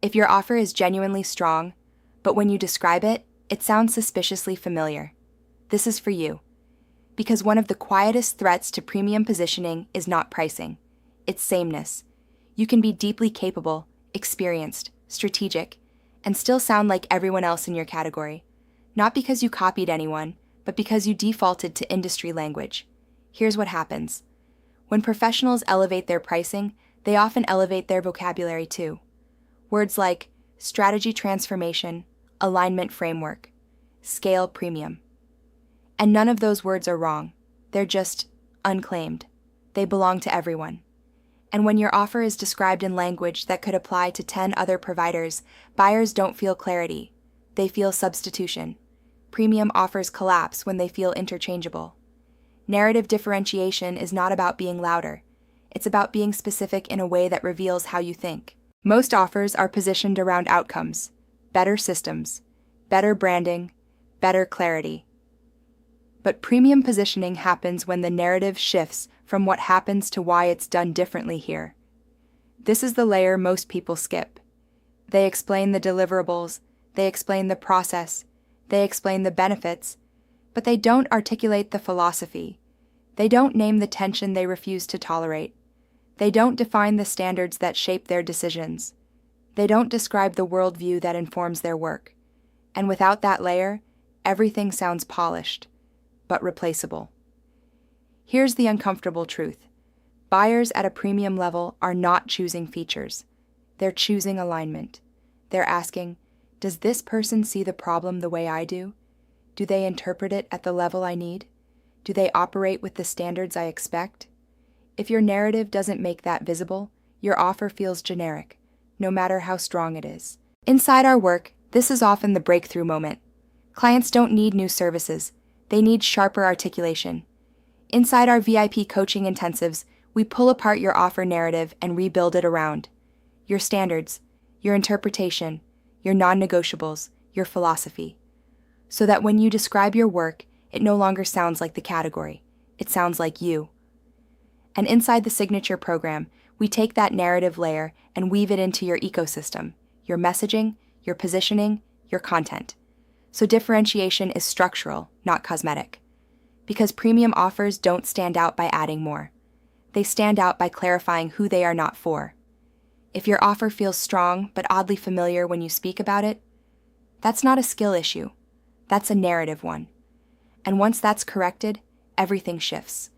If your offer is genuinely strong, but when you describe it, it sounds suspiciously familiar, this is for you. Because one of the quietest threats to premium positioning is not pricing, it's sameness. You can be deeply capable, experienced, strategic, and still sound like everyone else in your category. Not because you copied anyone, but because you defaulted to industry language. Here's what happens. When professionals elevate their pricing, they often elevate their vocabulary too. Words like strategy transformation, alignment framework, scale premium. And none of those words are wrong. They're just unclaimed. They belong to everyone. And when your offer is described in language that could apply to 10 other providers, buyers don't feel clarity. They feel substitution. Premium offers collapse when they feel interchangeable. Narrative differentiation is not about being louder. It's about being specific in a way that reveals how you think. Most offers are positioned around outcomes, better systems, better branding, better clarity. But premium positioning happens when the narrative shifts from what happens to why it's done differently here. This is the layer most people skip. They explain the deliverables, they explain the process, they explain the benefits, but they don't articulate the philosophy. They don't name the tension they refuse to tolerate. They don't define the standards that shape their decisions. They don't describe the worldview that informs their work. And without that layer, everything sounds polished, but replaceable. Here's the uncomfortable truth. Buyers at a premium level are not choosing features. They're choosing alignment. They're asking, does this person see the problem the way I do? Do they interpret it at the level I need? Do they operate with the standards I expect? If your narrative doesn't make that visible, your offer feels generic, no matter how strong it is. Inside our work, this is often the breakthrough moment. Clients don't need new services. They need sharper articulation. Inside our VIP coaching intensives, we pull apart your offer narrative and rebuild it around your standards, your interpretation, your non-negotiables, your philosophy, so that when you describe your work, it no longer sounds like the category. It sounds like you. And inside the Signature program, we take that narrative layer and weave it into your ecosystem, your messaging, your positioning, your content. So differentiation is structural, not cosmetic. Because premium offers don't stand out by adding more. They stand out by clarifying who they are not for. If your offer feels strong but oddly familiar when you speak about it, that's not a skill issue. That's a narrative one. And once that's corrected, everything shifts.